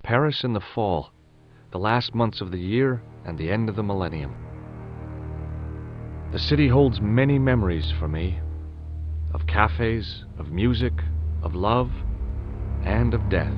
Paris in the fall, the last months of the year and the end of the millennium. The city holds many memories for me, of cafes, of music, of love, and of death.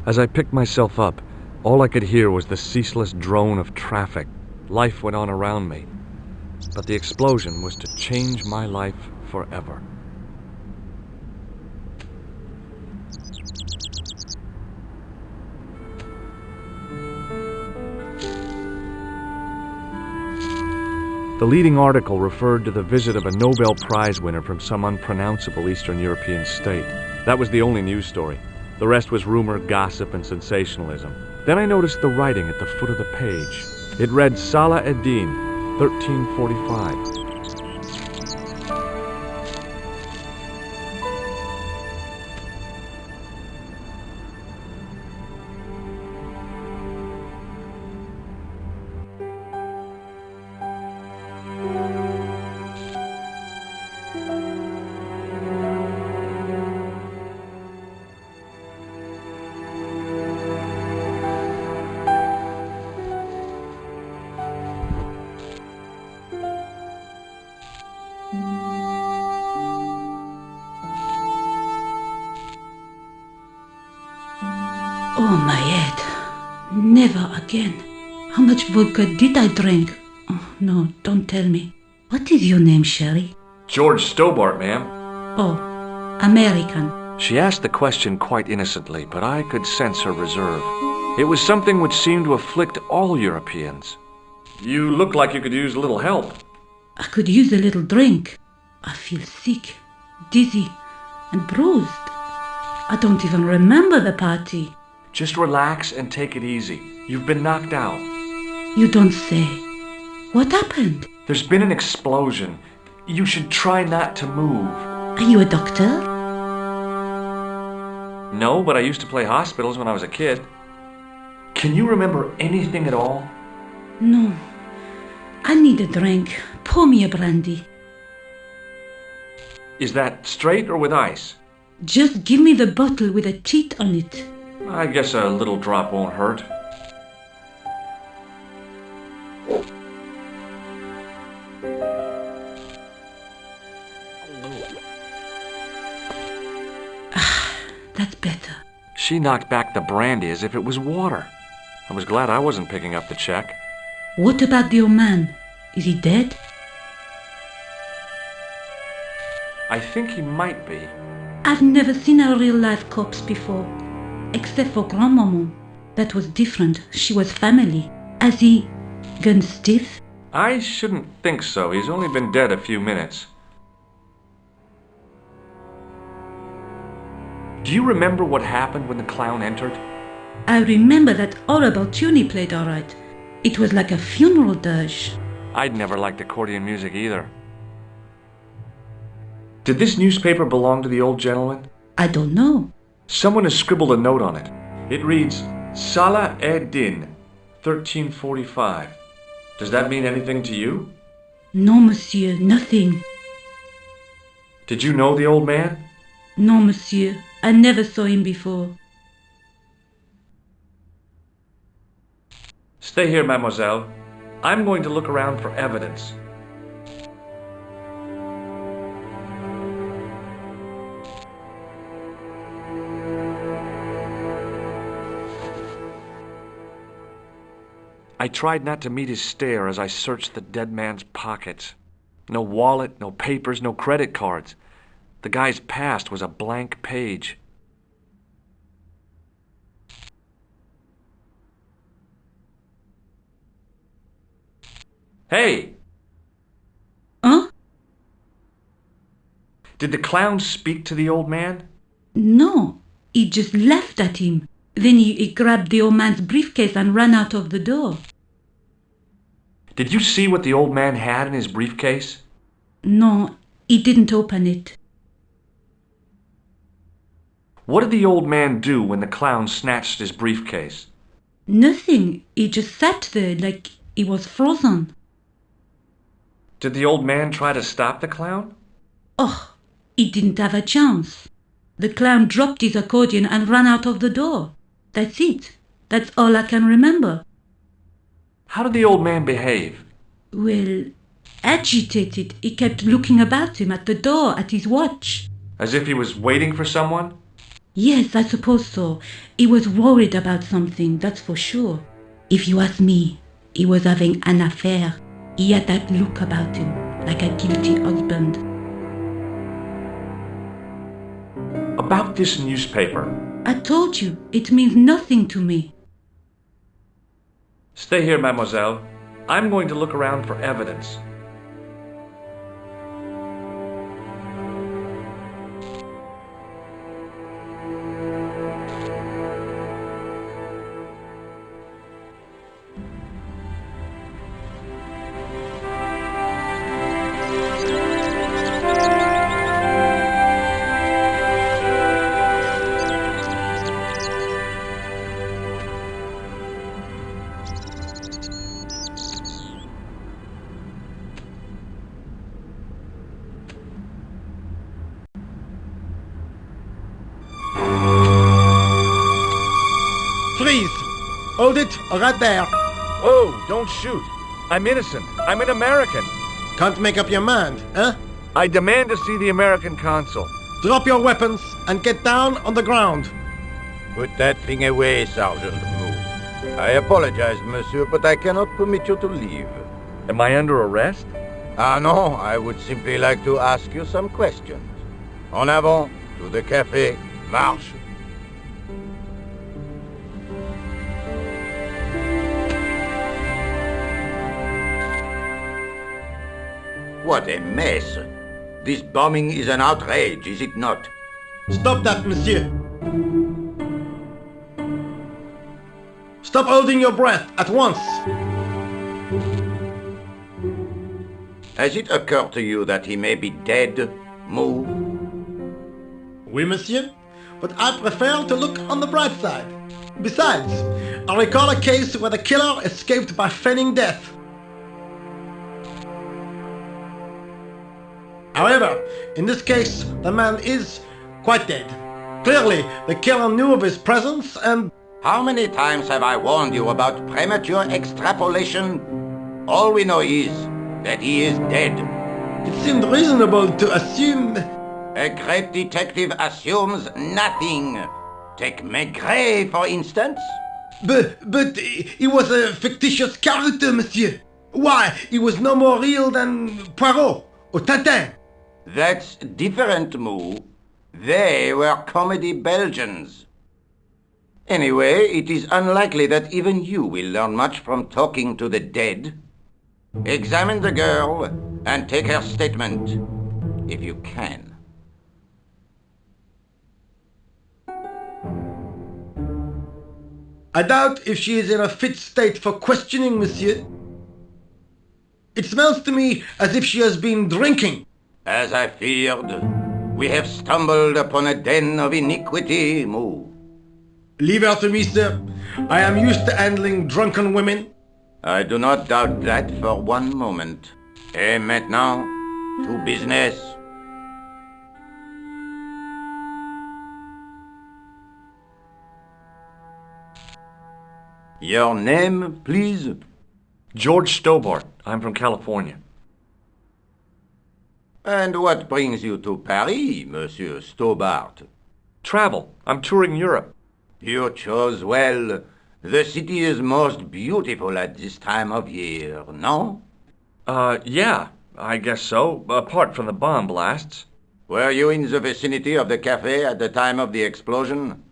As I picked myself up, all I could hear was the ceaseless drone of traffic. Life went on around me, but the explosion was to change my life forever. The leading article referred to the visit of a Nobel Prize winner from some unpronounceable Eastern European state. That was the only news story. The rest was rumor, gossip, and sensationalism. Then I noticed the writing at the foot of the page. It read Salah ad-Din, 1345. Oh, my head. Never again. How much vodka did I drink? Oh, no, don't tell me. What is your name, Sherry? George Stobart, ma'am. Oh, American. She asked the question quite innocently, but I could sense her reserve. It was something which seemed to afflict all Europeans. You look like you could use a little help. I could use a little drink. I feel sick, dizzy, and bruised. I don't even remember the party. Just relax and take it easy. You've been knocked out. You don't say. What happened? There's been an explosion. You should try not to move. Are you a doctor? No, but I used to play hospitals when I was a kid. Can you remember anything at all? No. I need a drink. Pour me a brandy. Is that straight or with ice? Just give me the bottle with a teat on it. I guess a little drop won't hurt. That's better. She knocked back the brandy as if it was water. I was glad I wasn't picking up the check. What about the old man? Is he dead? I think he might be. I've never seen a real-life corpse before, except for Grandmaman. That was different. She was family. Has he gone stiff? I shouldn't think so. He's only been dead a few minutes. Do you remember what happened when the clown entered? I remember that horrible tune he played all right. It was like a funeral dirge. I'd never liked accordion music either. Did this newspaper belong to the old gentleman? I don't know. Someone has scribbled a note on it. It reads, Salah ed-Din, 1345. Does that mean anything to you? No, monsieur, nothing. Did you know the old man? No, monsieur, I never saw him before. Stay here, mademoiselle. I'm going to look around for evidence. I tried not to meet his stare as I searched the dead man's pockets. No wallet, no papers, no credit cards. The guy's past was a blank page. Hey! Huh? Did the clown speak to the old man? No, he just laughed at him. Then he grabbed the old man's briefcase and ran out of the door. Did you see what the old man had in his briefcase? No, he didn't open it. What did the old man do when the clown snatched his briefcase? Nothing. He just sat there like he was frozen. Did the old man try to stop the clown? Oh, he didn't have a chance. The clown dropped his accordion and ran out of the door. That's it. That's all I can remember. How did the old man behave? Well, agitated. He kept looking about him at the door, at his watch. As if he was waiting for someone? Yes, I suppose so. He was worried about something, that's for sure. If you ask me, he was having an affair. He had that look about him, like a guilty husband. About this newspaper. I told you, it means nothing to me. Stay here, mademoiselle. I'm going to look around for evidence. Freeze! Hold it right there. Oh, don't shoot. I'm innocent. I'm an American. Can't make up your mind, huh? I demand to see the American consul. Drop your weapons and get down on the ground. Put that thing away, Sergeant. Move. I apologize, monsieur, but I cannot permit you to leave. Am I under arrest? Ah, no, I would simply like to ask you some questions. En avant, to the café, marche. What a mess. This bombing is an outrage, is it not? Stop that, monsieur. Stop holding your breath at once. Has it occurred to you that he may be dead? Move. Oui, monsieur, but I prefer to look on the bright side. Besides, I recall a case where the killer escaped by feigning death. However, in this case, the man is quite dead. Clearly, the killer knew of his presence and... How many times have I warned you about premature extrapolation? All we know is that he is dead. It seemed reasonable to assume... A great detective assumes nothing. Take Maigret, for instance. But he was a fictitious character, monsieur. Why, he was no more real than Poirot or Tintin. That's different, Moo. They were comedy Belgians. Anyway, it is unlikely that even you will learn much from talking to the dead. Examine the girl and take her statement, if you can. I doubt if she is in a fit state for questioning, monsieur. It smells to me as if she has been drinking. As I feared, we have stumbled upon a den of iniquity, Moo. Leave her to me, sir. I am used to handling drunken women. I do not doubt that for one moment. Et maintenant, to business. Your name, please? George Stobart. I'm from California. And what brings you to Paris, Monsieur Stobart? Travel. I'm touring Europe. You chose well. The city is most beautiful at this time of year, no? Yeah, I guess so, apart from the bomb blasts. Were you in the vicinity of the cafe at the time of the explosion?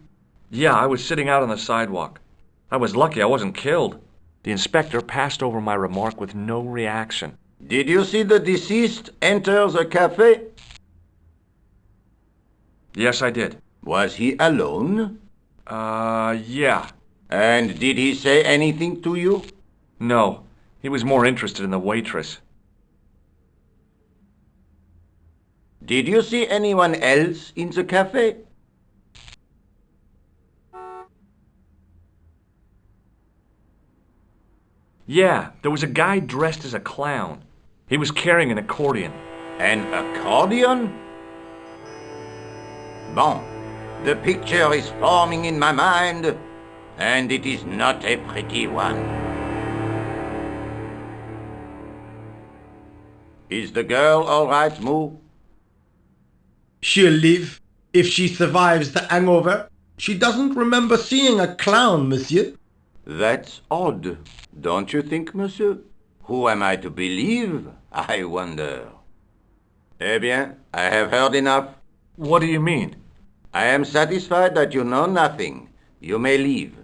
Yeah, I was sitting out on the sidewalk. I was lucky I wasn't killed. The inspector passed over my remark with no reaction. Did you see the deceased enter the cafe? Yes, I did. Was he alone? Yeah. And did he say anything to you? No, he was more interested in the waitress. Did you see anyone else in the cafe? Yeah, there was a guy dressed as a clown. He was carrying an accordion. An accordion? Bon, the picture is forming in my mind, and it is not a pretty one. Is the girl all right, Moo? She'll live if she survives the hangover. She doesn't remember seeing a clown, monsieur. That's odd, don't you think, monsieur? Who am I to believe, I wonder? Eh bien, I have heard enough. What do you mean? I am satisfied that you know nothing. You may leave.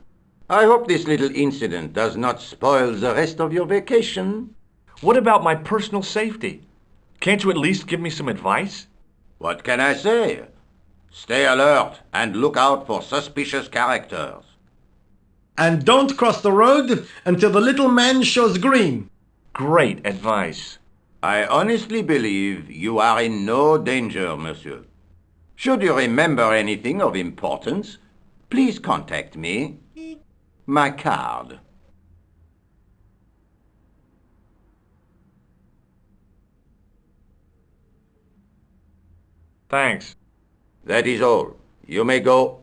I hope this little incident does not spoil the rest of your vacation. What about my personal safety? Can't you at least give me some advice? What can I say? Stay alert and look out for suspicious characters. And don't cross the road until the little man shows green. Great advice. I honestly believe you are in no danger, monsieur. Should you remember anything of importance, please contact me. My card. Thanks. That is all. You may go.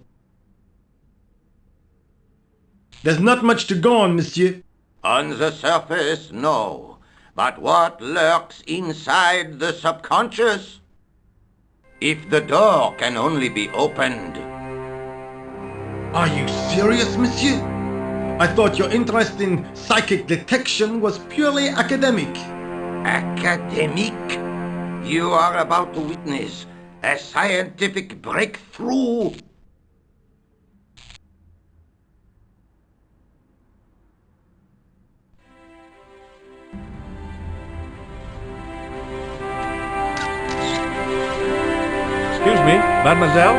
There's not much to go on, monsieur. On the surface, no. But what lurks inside the subconscious? If the door can only be opened... Are you serious, monsieur? I thought your interest in psychic detection was purely academic. Academic? You are about to witness a scientific breakthrough. Excuse me, mademoiselle?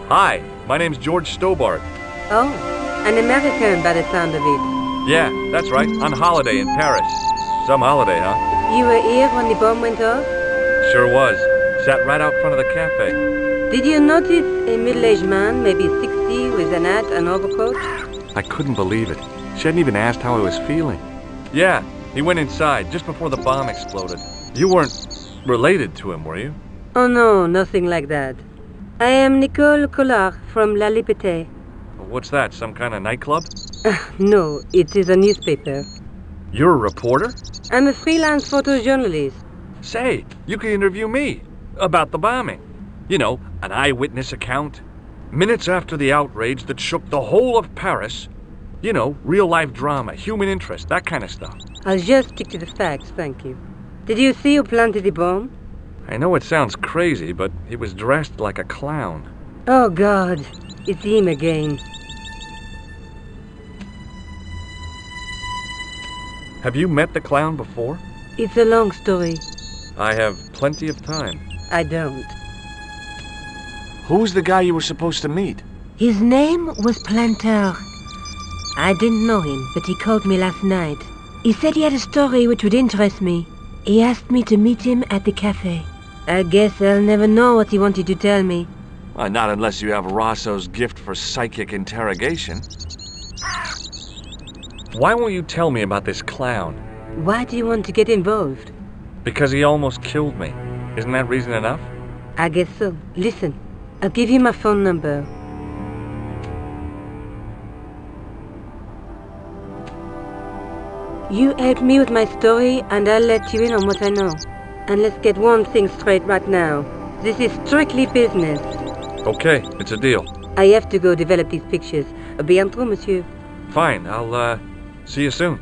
Hi, my name's George Stobart. Oh, an American by the sound of it. Yeah, that's right, on holiday in Paris. Some holiday, huh? You were here when the bomb went off? Sure was. Sat right out front of the cafe. Did you notice a middle-aged man, maybe 60, with an hat and overcoat? I couldn't believe it. She hadn't even asked how I was feeling. Yeah, he went inside just before the bomb exploded. You weren't related to him, were you? Oh no, nothing like that. I am Nicole Collard from La Liberté. What's that, some kind of nightclub? No, it is a newspaper. You're a reporter? I'm a freelance photojournalist. Say, you can interview me about the bombing. You know, an eyewitness account. Minutes after the outrage that shook the whole of Paris. You know, real-life drama, human interest, that kind of stuff. I'll just stick to the facts, thank you. Did you see who planted the bomb? I know it sounds crazy, but he was dressed like a clown. Oh God, it's him again. Have you met the clown before? It's a long story. I have plenty of time. I don't. Who's the guy you were supposed to meet? His name was Planter. I didn't know him, but he called me last night. He said he had a story which would interest me. He asked me to meet him at the cafe. I guess I'll never know what he wanted to tell me. Not unless you have Rosso's gift for psychic interrogation. Why won't you tell me about this clown? Why do you want to get involved? Because he almost killed me. Isn't that reason enough? I guess so. Listen, I'll give you my phone number. You help me with my story and I'll let you in on what I know. And let's get one thing straight right now. This is strictly business. Okay, it's a deal. I have to go develop these pictures. À bientôt, monsieur. Fine, I'll, see you soon.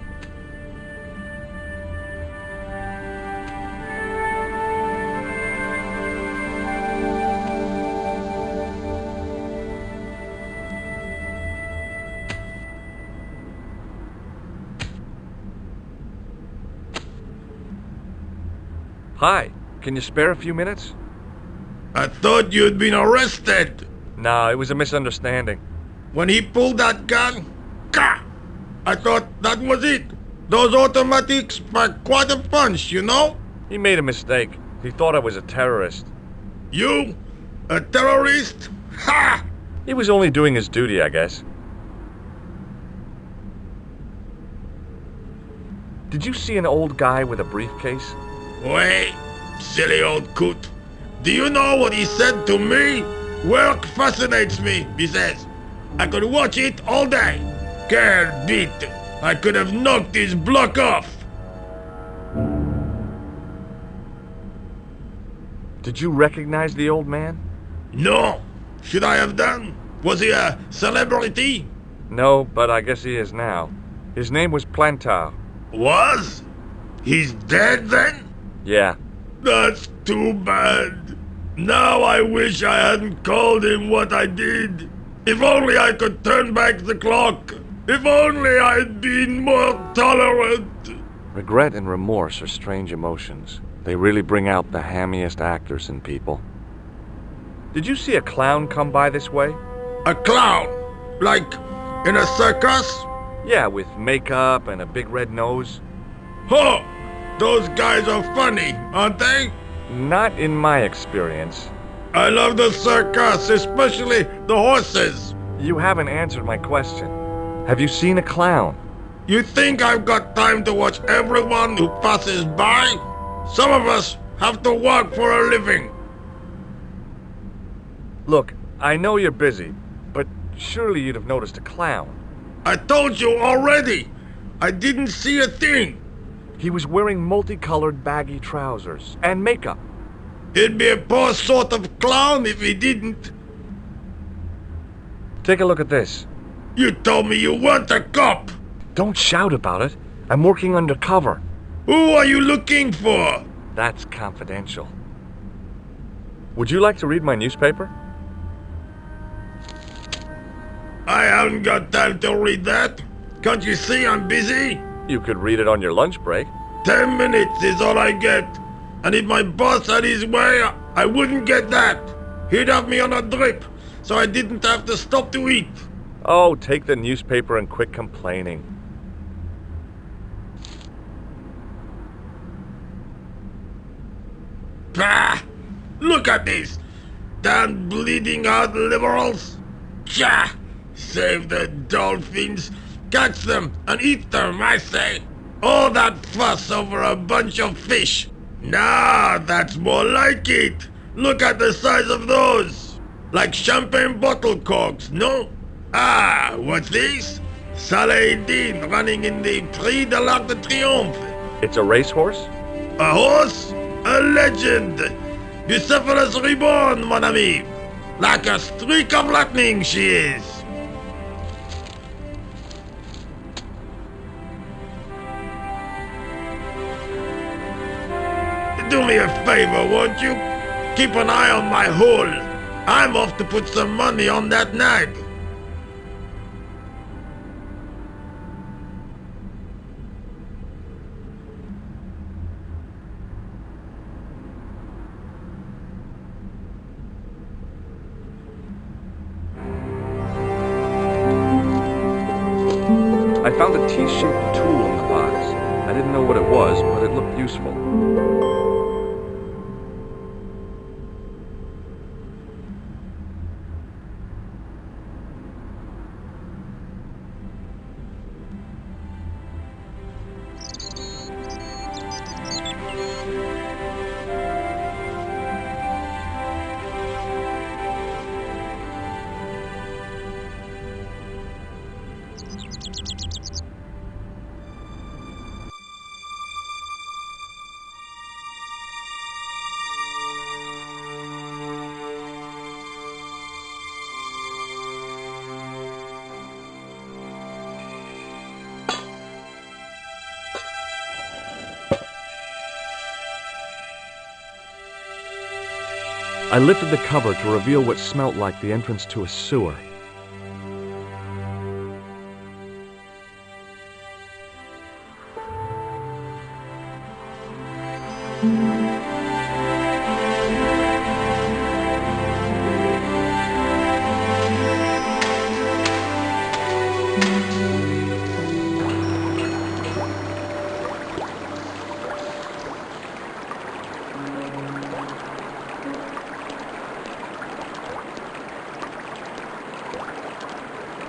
Hi, can you spare a few minutes? I thought you'd been arrested. No, it was a misunderstanding. When he pulled that gun, ka! I thought that was it. Those automatics pack quite a punch, you know? He made a mistake. He thought I was a terrorist. You? A terrorist? Ha! He was only doing his duty, I guess. Did you see an old guy with a briefcase? Wait, silly old coot. Do you know what he said to me? Work fascinates me, he says. I could watch it all day. Quel beat. I could have knocked his block off. Did you recognize the old man? No. Should I have done? Was he a celebrity? No, but I guess he is now. His name was Plantar. Was? He's dead then? Yeah. That's too bad. Now I wish I hadn't called him what I did. If only I could turn back the clock. If only I'd been more tolerant. Regret and remorse are strange emotions. They really bring out the hammiest actors in people. Did you see a clown come by this way? A clown? Like in a circus? Yeah, with makeup and a big red nose. Huh! Those guys are funny, aren't they? Not in my experience. I love the circus, especially the horses. You haven't answered my question. Have you seen a clown? You think I've got time to watch everyone who passes by? Some of us have to work for a living. Look, I know you're busy, but surely you'd have noticed a clown. I told you already. I didn't see a thing. He was wearing multicolored baggy trousers and makeup. He'd be a poor sort of clown if he didn't. Take a look at this. You told me you weren't a cop. Don't shout about it. I'm working undercover. Who are you looking for? That's confidential. Would you like to read my newspaper? I haven't got time to read that. Can't you see I'm busy? You could read it on your lunch break. 10 minutes is all I get. And if my boss had his way, I wouldn't get that. He'd have me on a drip, so I didn't have to stop to eat. Oh, take the newspaper and quit complaining. Bah! Look at this. Damn bleeding heart liberals. Tcha! Save the dolphins. Catch them and eat them, I say. All that fuss over a bunch of fish. Nah, that's more like it. Look at the size of those. Like champagne bottle corks, no? Ah, what's this? Saladin running in the Prix de l'Arc de Triomphe. It's a racehorse? A horse? A legend. Bucephalus reborn, mon ami. Like a streak of lightning she is. Do me a favor, won't you? Keep an eye on my hole. I'm off to put some money on that nag. I found a T-shaped tool in the box. I didn't know what it was, but it looked useful. I lifted the cover to reveal what smelt like the entrance to a sewer.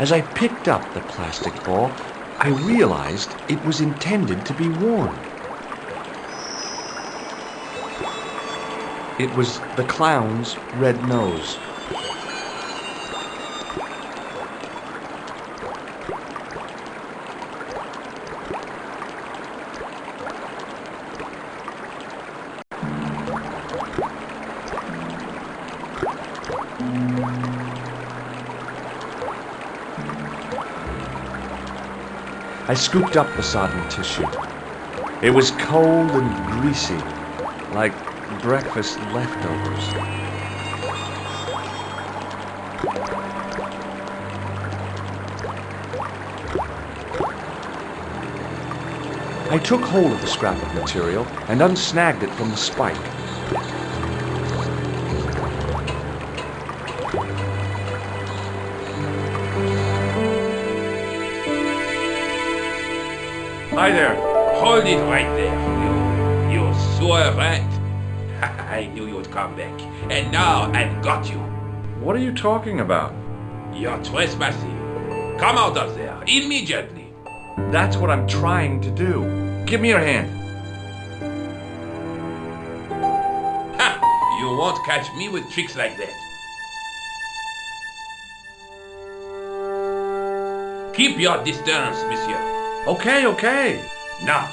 As I picked up the plastic ball, I realized it was intended to be worn. It was the clown's red nose. I scooped up the sodden tissue. It was cold and greasy, like breakfast leftovers. I took hold of the scrap of material and unsnagged it from the spike. Hi there. Hold it right there, you sewer rat. I knew you'd come back, and now I've got you. What are you talking about? You're trespassing. Come out of there, immediately. That's what I'm trying to do. Give me your hand. Ha! You won't catch me with tricks like that. Keep your distance, monsieur. Okay, okay. Now,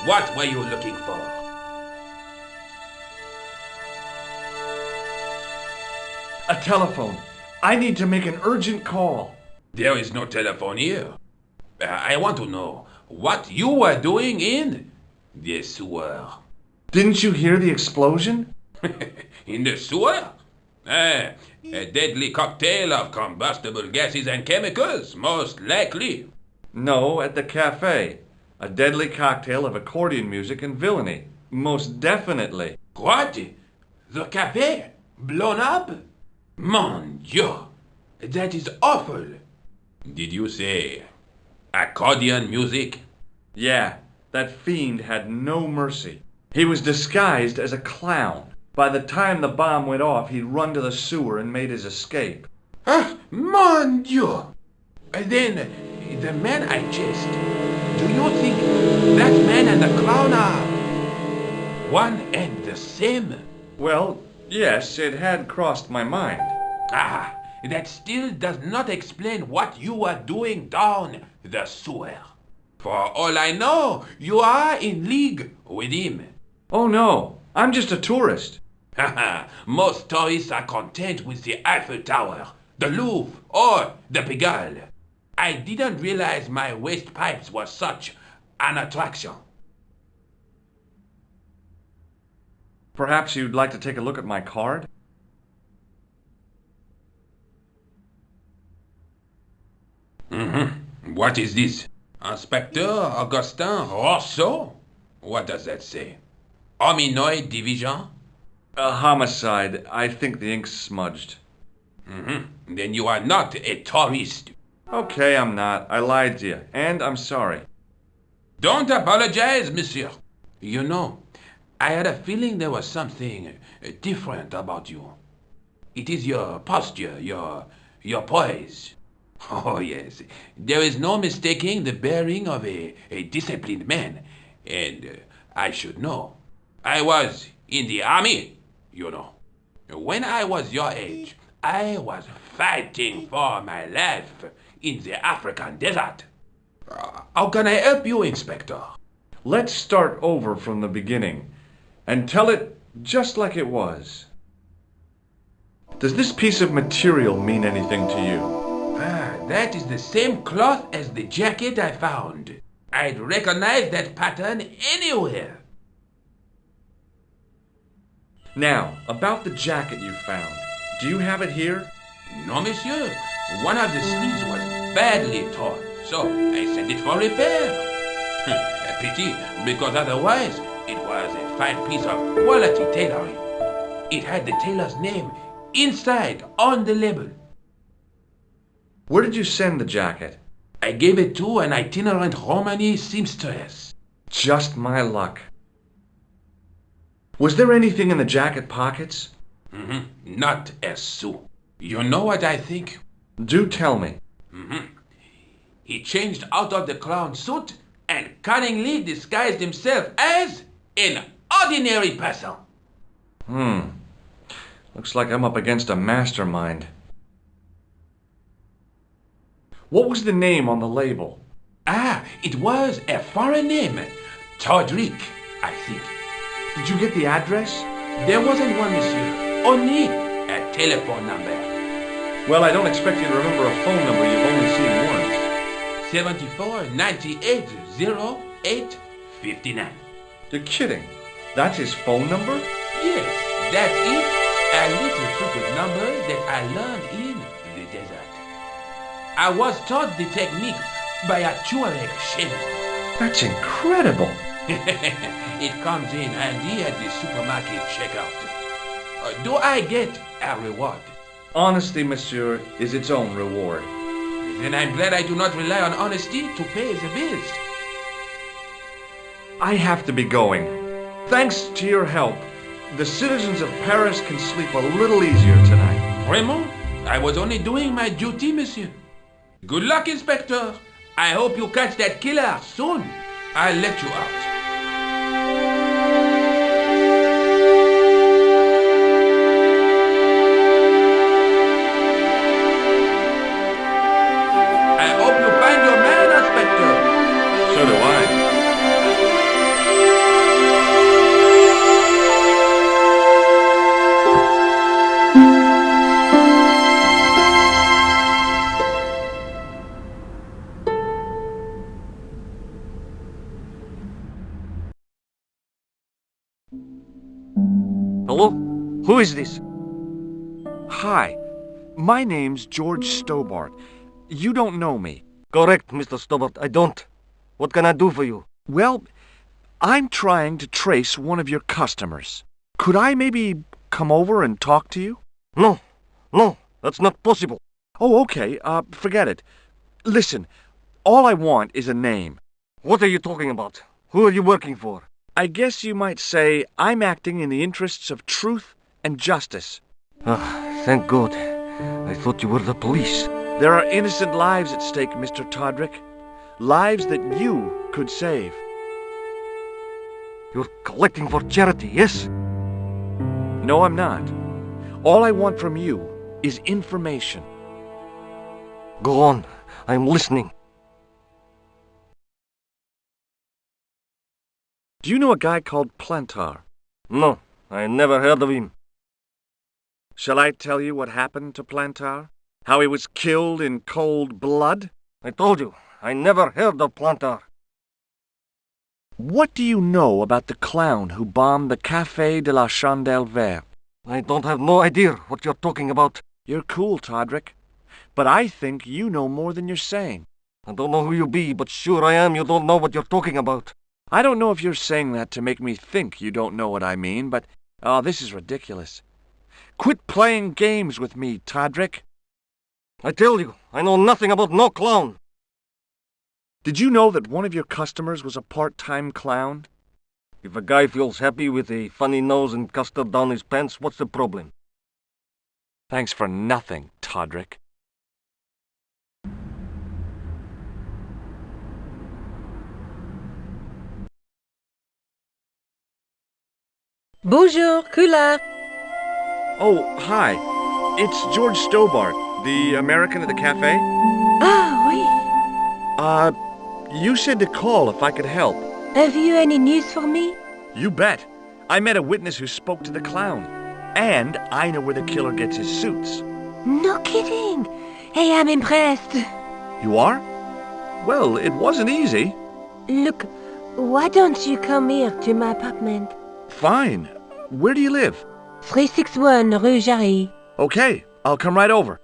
what were you looking for? A telephone. I need to make an urgent call. There is no telephone here. I want to know what you were doing in the sewer. Didn't you hear the explosion? In the sewer? A deadly cocktail of combustible gases and chemicals, most likely. No, at the cafe. A deadly cocktail of accordion music and villainy. Most definitely. What? The cafe? Blown up? Mon Dieu! That is awful. Did you say accordion music? Yeah, that fiend had no mercy. He was disguised as a clown. By the time the bomb went off, he'd run to the sewer and made his escape. Ah, mon Dieu! Then, the man I chased, do you think that man and the clown are... one and the same? Well, yes, it had crossed my mind. Ah, that still does not explain what you are doing down the sewer. For all I know, you are in league with him. Oh no, I'm just a tourist. Haha, most tourists are content with the Eiffel Tower, the Louvre, or the Pigalle. I didn't realize my waste pipes were such an attraction. Perhaps you'd like to take a look at my card? What is this? Inspector Augustin Rousseau? What does that say? Hominoid Division? A homicide. I think the ink's smudged. Then you are not a tourist. Okay, I'm not. I lied to you, and I'm sorry. Don't apologize, monsieur. You know, I had a feeling there was something different about you. It is your posture, your poise. Oh, yes. There is no mistaking the bearing of a disciplined man. And I should know. I was in the army, you know. When I was your age, I was fighting for my life in the African desert. How can I help you, Inspector? Let's start over from the beginning and tell it just like it was. Does this piece of material mean anything to you? That is the same cloth as the jacket I found. I'd recognize that pattern anywhere. Now, about the jacket you found. Do you have it here? No, monsieur. One of the sleeves was badly torn, so I sent it for repair. A pity, because otherwise it was a fine piece of quality tailoring. It had the tailor's name inside on the label. Where did you send the jacket? I gave it to an itinerant Romani seamstress. Just my luck. Was there anything in the jacket pockets? Not a sou. You know what I think? Do tell me. He changed out of the clown suit and cunningly disguised himself as an ordinary person. Looks like I'm up against a mastermind. What was the name on the label? It was a foreign name. Todrick, I think. Did you get the address? There wasn't one, monsieur. Only a telephone number. Well, I don't expect you to remember a phone number you've only seen once. 74 98 08 59. You're kidding. That's his phone number? Yes, that's it. A little trick with numbers that I learned in the desert. I was taught the technique by a Tuareg shaman. That's incredible. It comes in handy at the supermarket checkout. Do I get a reward? Honesty, monsieur, is its own reward. Then I'm glad I do not rely on honesty to pay the bills. I have to be going. Thanks to your help, the citizens of Paris can sleep a little easier tonight. Raymond, I was only doing my duty, monsieur. Good luck, Inspector. I hope you catch that killer soon. I'll let you out. I hope you find your man, Inspector. So do I. Hello? Who is this? Hi, my name's George Stobart. You don't know me. Correct, Mr. Stobart. I don't. What can I do for you? Well, I'm trying to trace one of your customers. Could I maybe come over and talk to you? No, that's not possible. Oh, okay. Forget it. Listen, all I want is a name. What are you talking about? Who are you working for? I guess you might say I'm acting in the interests of truth and justice. Thank God. I thought you were the police. There are innocent lives at stake, Mr. Todrick. Lives that you could save. You're collecting for charity, yes? No, I'm not. All I want from you is information. Go on. I'm listening. Do you know a guy called Plantar? No, I never heard of him. Shall I tell you what happened to Plantar? How he was killed in cold blood? I told you, I never heard of Plantar. What do you know about the clown who bombed the Café de la Chandelle Verte? I don't have no idea what you're talking about. You're cool, Todrick. But I think you know more than you're saying. I don't know who you be, but sure I am you don't know what you're talking about. I don't know if you're saying that to make me think you don't know what I mean, but... oh, this is ridiculous. Quit playing games with me, Todrick. I tell you, I know nothing about no clown. Did you know that one of your customers was a part-time clown? If a guy feels happy with a funny nose and custard down his pants, what's the problem? Thanks for nothing, Todrick. Bonjour, Kula. Oh, hi. It's George Stobart, the American at the cafe. Ah, oui. You said to call if I could help. Have you any news for me? You bet. I met a witness who spoke to the clown. And I know where the killer gets his suits. No kidding. Hey, I'm impressed. You are? Well, it wasn't easy. Look, why don't you come here to my apartment? Fine. Where do you live? 361 Rue Jarry. Okay, I'll come right over.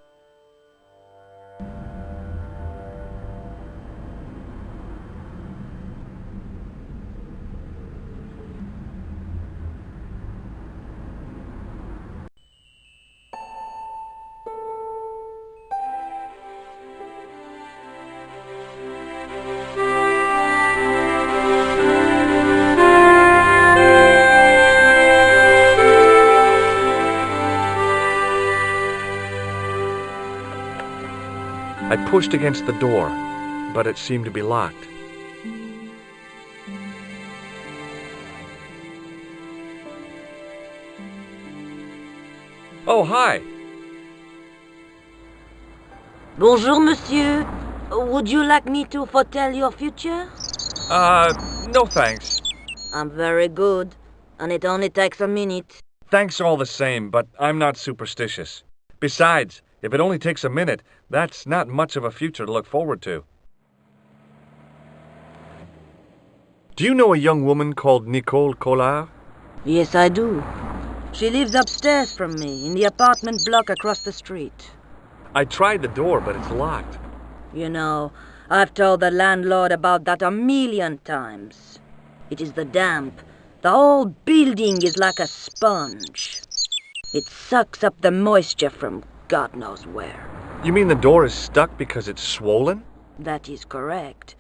I pushed against the door, but it seemed to be locked. Oh, hi. Bonjour, monsieur. Would you like me to foretell your future? No thanks. I'm very good, and it only takes a minute. Thanks all the same, but I'm not superstitious. Besides, if it only takes a minute, that's not much of a future to look forward to. Do you know a young woman called Nicole Collard? Yes, I do. She lives upstairs from me, in the apartment block across the street. I tried the door, but it's locked. You know, I've told the landlord about that 1,000,000 times. It is the damp. The whole building is like a sponge. It sucks up the moisture from God knows where. You mean the door is stuck because it's swollen? That is correct.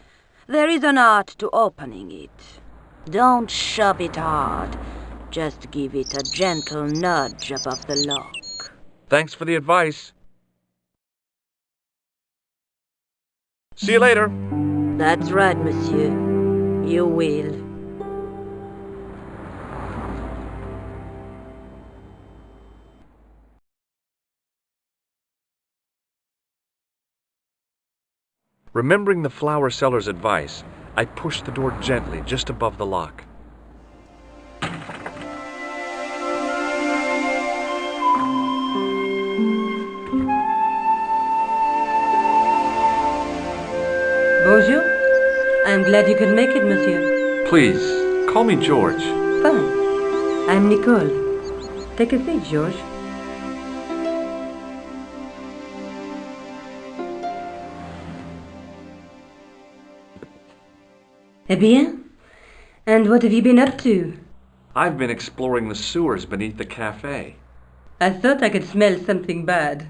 There is an art to opening it. Don't shove it hard. Just give it a gentle nudge above the lock. Thanks for the advice. See you later. That's right, monsieur. You will. Remembering the flower seller's advice, I pushed the door gently just above the lock. Bonjour. I'm glad you could make it, monsieur. Please, call me George. Fine. I'm Nicole. Take a seat, George. Eh bien? And what have you been up to? I've been exploring the sewers beneath the cafe. I thought I could smell something bad.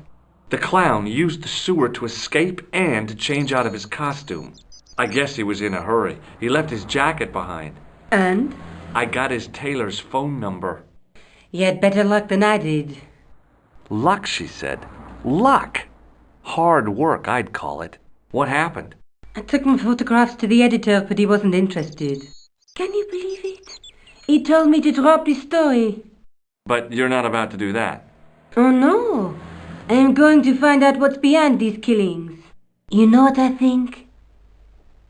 The clown used the sewer to escape and to change out of his costume. I guess he was in a hurry. He left his jacket behind. And? I got his tailor's phone number. You had better luck than I did. Luck, she said. Luck! Hard work, I'd call it. What happened? I took my photographs to the editor, but he wasn't interested. Can you believe it? He told me to drop this story. But you're not about to do that. Oh no. I am going to find out what's behind these killings. You know what I think?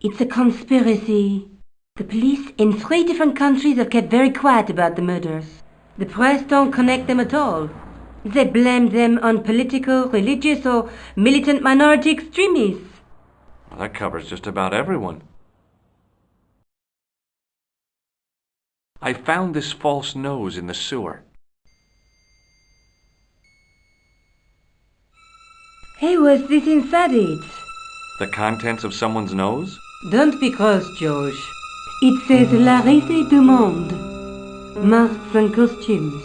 It's a conspiracy. The police in 3 different countries have kept very quiet about the murders. The press don't connect them at all. They blame them on political, religious, or militant minority extremists. Well, that covers just about everyone. I found this false nose in the sewer. Hey, what's this inside it? The contents of someone's nose? Don't be cross, George. It says La Risée du Monde. Masks and costumes.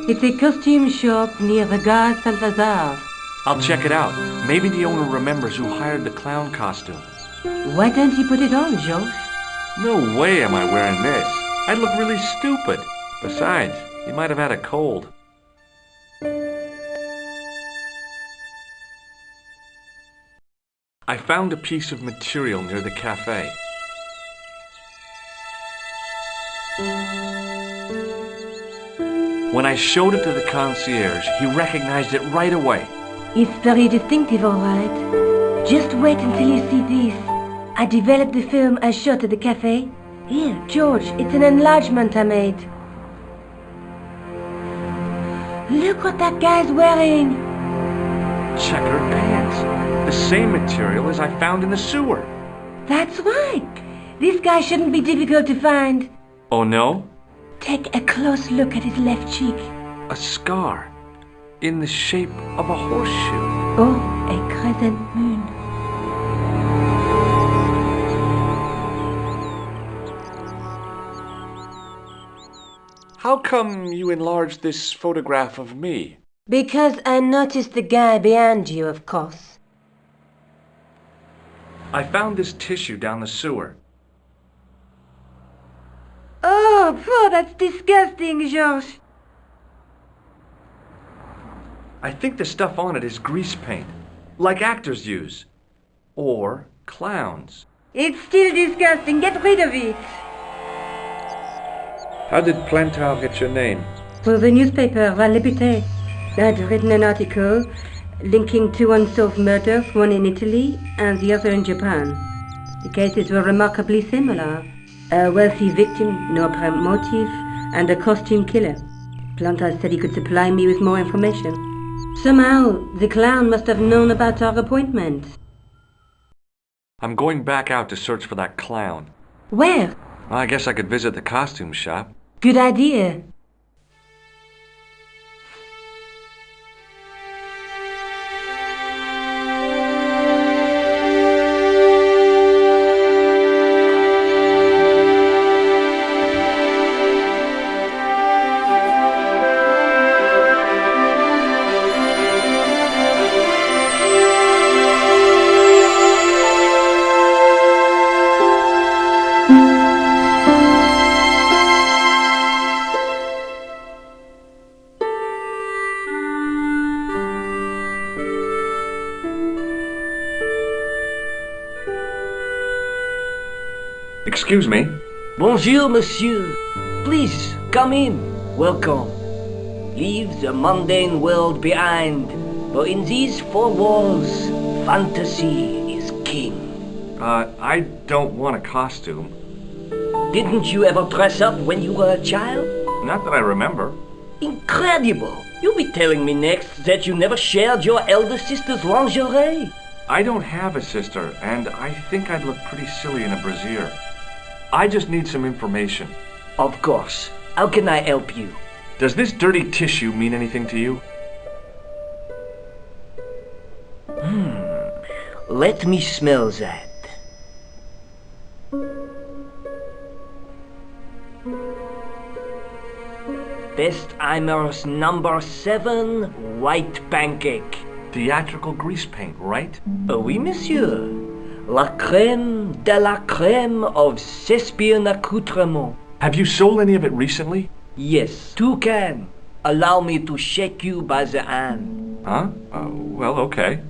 It's a costume shop near the Gare Saint-Lazare. I'll check it out. Maybe the owner remembers who hired the clown costume. Why don't you put it on, George? No way am I wearing this. I'd look really stupid. Besides, you might have had a cold. I found a piece of material near the cafe. When I showed it to the concierge, he recognized it right away. It's very distinctive, all right. Just wait until you see this. I developed the film I shot at the cafe. Here, George, it's an enlargement I made. Look what that guy's wearing. Checkered pants. The same material as I found in the sewer. That's right. This guy shouldn't be difficult to find. Oh no? Take a close look at his left cheek. A scar. In the shape of a horseshoe. Oh, a crescent moon. How come you enlarged this photograph of me? Because I noticed the guy behind you, of course. I found this tissue down the sewer. Oh, that's disgusting, Georges. I think the stuff on it is grease paint, like actors use. Or clowns. It's still disgusting. Get rid of it. How did Plantar get your name? For the newspaper, La Liberté. I'd written an article linking 2 unsolved murders, one in Italy and the other in Japan. The cases were remarkably similar. A wealthy victim, no apparent motive, and a costume killer. Plantar said he could supply me with more information. Somehow, the clown must have known about our appointment. I'm going back out to search for that clown. Where? Well, I guess I could visit the costume shop. Good idea. Excuse me. Bonjour, monsieur. Please, come in. Welcome. Leave the mundane world behind, for in these 4 walls, fantasy is king. I don't want a costume. Didn't you ever dress up when you were a child? Not that I remember. Incredible! You'll be telling me next that you never shared your elder sister's lingerie. I don't have a sister, and I think I'd look pretty silly in a brassiere. I just need some information. Of course. How can I help you? Does this dirty tissue mean anything to you? Let me smell that. Bestheimer's number 7 white pancake. Theatrical grease paint, right? Oui, monsieur. La crème de la crème of Thespian accoutrement. Have you sold any of it recently? Yes, 2 cans. Allow me to shake you by the hand. Huh? Well, okay.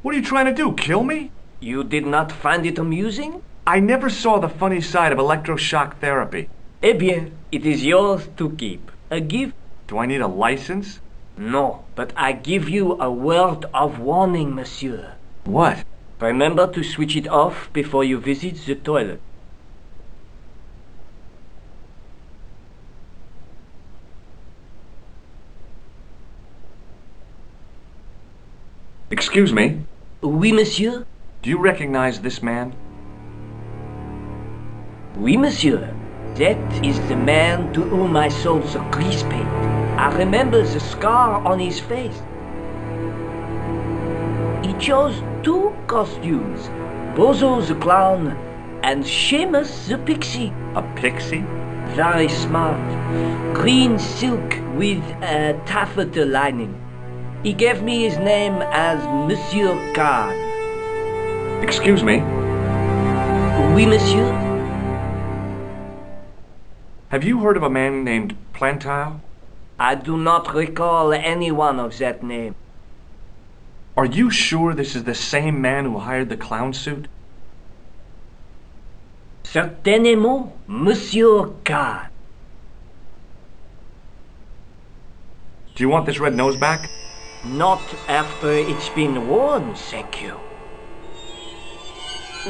What are you trying to do, kill me? You did not find it amusing? I never saw the funny side of electroshock therapy. Eh bien, it is yours to keep. A gift? Do I need a license? No, but I give you a word of warning, monsieur. What? Remember to switch it off before you visit the toilet. Excuse me? Oui, monsieur? Do you recognize this man? Oui, monsieur. That is the man to whom I sold the grease paint. I remember the scar on his face. He chose 2 costumes, Bozo the clown and Seamus the pixie. A pixie? Very smart. Green silk with a taffeta lining. He gave me his name as Monsieur Khan. Excuse me? Oui, monsieur? Have you heard of a man named Plantile? I do not recall anyone of that name. Are you sure this is the same man who hired the clown suit? Certainement, Monsieur Khan. Do you want this red nose back? Not after it's been worn, thank you.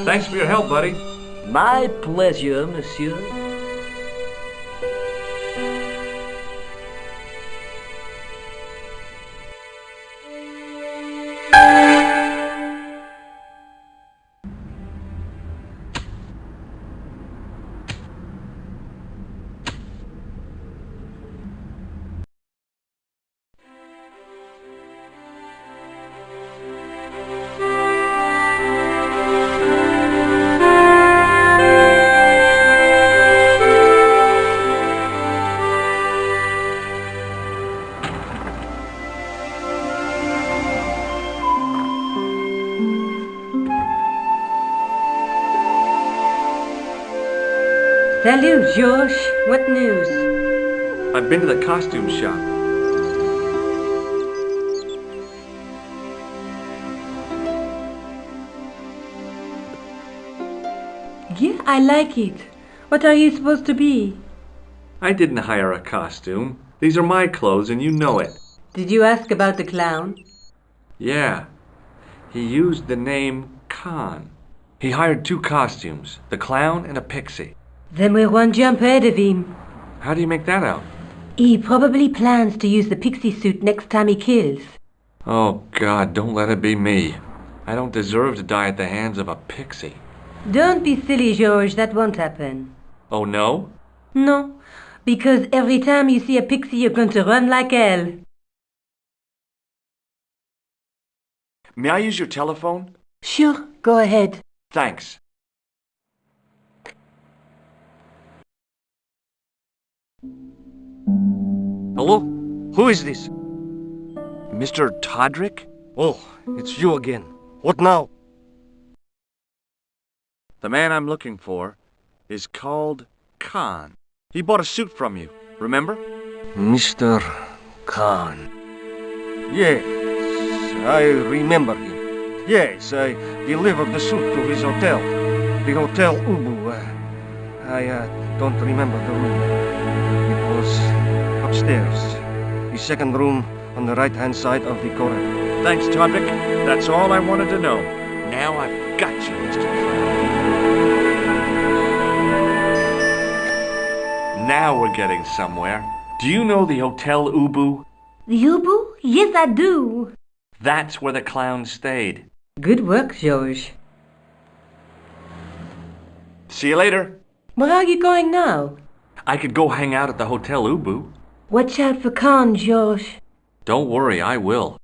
Thanks for your help, buddy. My pleasure, monsieur. Salut, George. What news? I've been to the costume shop. Yeah, I like it. What are you supposed to be? I didn't hire a costume. These are my clothes and you know it. Did you ask about the clown? Yeah. He used the name Khan. He hired 2 costumes, the clown and a pixie. Then we're one jump ahead of him. How do you make that out? He probably plans to use the pixie suit next time he kills. Oh, God, don't let it be me. I don't deserve to die at the hands of a pixie. Don't be silly, George. That won't happen. Oh, no? No, because every time you see a pixie, you're going to run like hell. May I use your telephone? Sure, go ahead. Thanks. Hello? Who is this? Mr. Todrick? Oh, it's you again. What now? The man I'm looking for is called Khan. He bought a suit from you, remember? Mr. Khan. Yes, I remember him. Yes, I delivered the suit to his hotel. The Hotel Ubu. I don't remember the room. It was upstairs. The second room on the right-hand side of the corridor. Thanks, Todrick. That's all I wanted to know. Now I've got you, Mr. Khan. Now we're getting somewhere. Do you know the Hotel Ubu? The Ubu? Yes, I do. That's where the clown stayed. Good work, George. See you later. Where are you going now? I could go hang out at the Hotel Ubu. Watch out for Khan, George. Don't worry, I will.